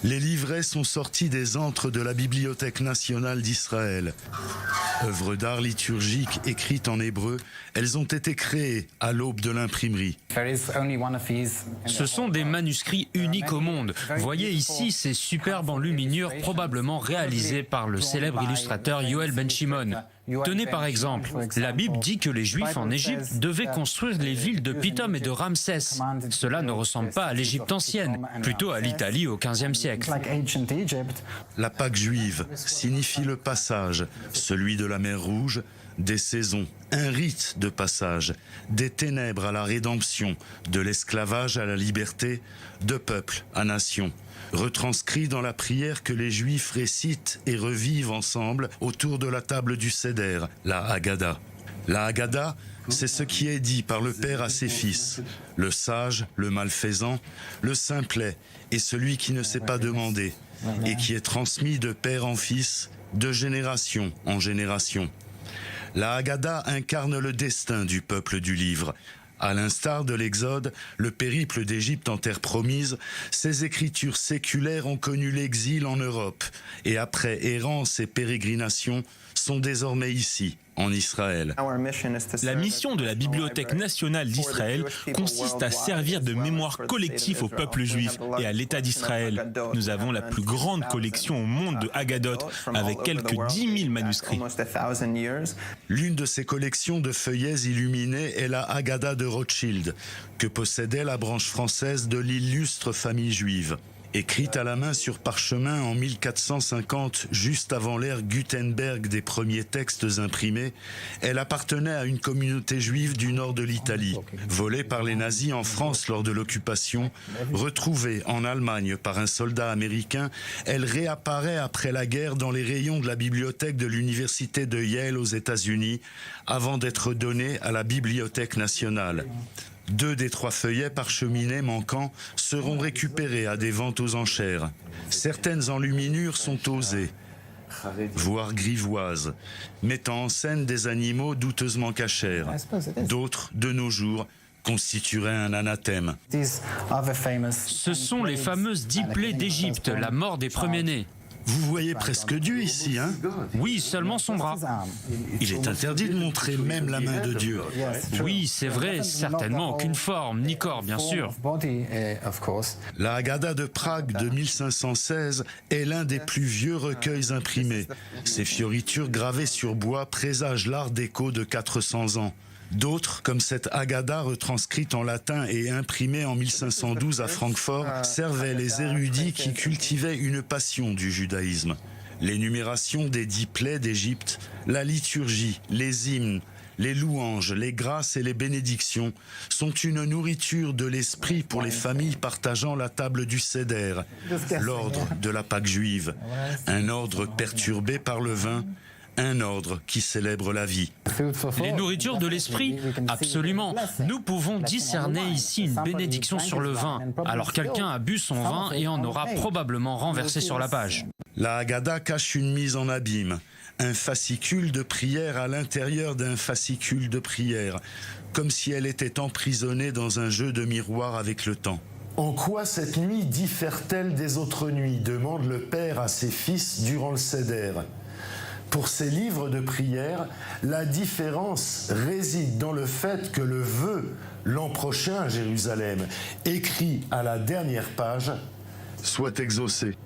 Les livrets sont sortis des antres de la Bibliothèque nationale d'Israël. Œuvres d'art liturgique écrites en hébreu, elles ont été créées à l'aube de l'imprimerie. Ce sont des manuscrits uniques au monde. Voyez ici ces superbes enluminures probablement réalisées par le célèbre illustrateur Yoel Ben Shimon. Tenez par exemple, la Bible dit que les Juifs en Égypte devaient construire les villes de Pithom et de Ramsès. Cela ne ressemble pas à l'Égypte ancienne, plutôt à l'Italie au XVe siècle. La Pâque juive signifie le passage, celui de la mer Rouge, des saisons, un rite de passage, des ténèbres à la rédemption, de l'esclavage à la liberté, de peuple à nation. Retranscrit dans la prière que les Juifs récitent et revivent ensemble autour de la table du Seder, la Haggadah. La Haggadah, c'est ce qui est dit par le Père à ses fils, le sage, le malfaisant, le simplet et celui qui ne sait pas demander, et qui est transmis de père en fils, de génération en génération. La Haggadah incarne le destin du peuple du livre. À l'instar de l'Exode, le périple d'Égypte en terre promise, ces écritures séculaires ont connu l'exil en Europe et après errance et pérégrination, sont désormais ici, en Israël. La mission de la Bibliothèque nationale d'Israël consiste à servir de mémoire collective au peuple juif et à l'État d'Israël. Nous avons la plus grande collection au monde de Haggadot, avec quelques 10 000 manuscrits. L'une de ces collections de feuillets illuminés est la Haggadah de Rothschild, que possédait la branche française de l'illustre famille juive. Écrite à la main sur parchemin en 1450, juste avant l'ère Gutenberg des premiers textes imprimés, elle appartenait à une communauté juive du nord de l'Italie. Volée par les nazis en France lors de l'occupation, retrouvée en Allemagne par un soldat américain, elle réapparaît après la guerre dans les rayons de la bibliothèque de l'université de Yale aux États-Unis, avant d'être donnée à la Bibliothèque nationale. 2 des 3 feuillets parcheminés manquants seront récupérés à des ventes aux enchères. Certaines enluminures sont osées, voire grivoises, mettant en scène des animaux douteusement cachers. D'autres, de nos jours, constitueraient un anathème. Ce sont les fameuses 10 plaies d'Égypte, la mort des premiers-nés. Vous voyez presque Dieu ici, hein? Oui, seulement son bras. Il est interdit de montrer même la main de Dieu. Oui, c'est vrai, certainement aucune forme, ni corps, bien sûr. La Haggadah de Prague de 1516 est l'un des plus vieux recueils imprimés. Ces fioritures gravées sur bois présagent l'art déco de 400 ans. D'autres, comme cette Haggadah retranscrite en latin et imprimée en 1512 à Francfort, servaient les érudits qui cultivaient une passion du judaïsme. L'énumération des 10 plaies d'Égypte, la liturgie, les hymnes, les louanges, les grâces et les bénédictions sont une nourriture de l'esprit pour les familles partageant la table du Seder, l'ordre de la Pâque juive, un ordre perturbé par le vin, un ordre qui célèbre la vie. Les nourritures de l'esprit? Absolument. Nous pouvons discerner ici une bénédiction sur le vin. Alors quelqu'un a bu son vin et en aura probablement renversé sur la page. La Haggadah cache une mise en abîme, un fascicule de prière à l'intérieur d'un fascicule de prière, comme si elle était emprisonnée dans un jeu de miroir avec le temps. En quoi cette nuit diffère-t-elle des autres nuits? Demande le Père à ses fils durant le Seder. Pour ces livres de prière, la différence réside dans le fait que le vœu, l'an prochain à Jérusalem, écrit à la dernière page, soit exaucé.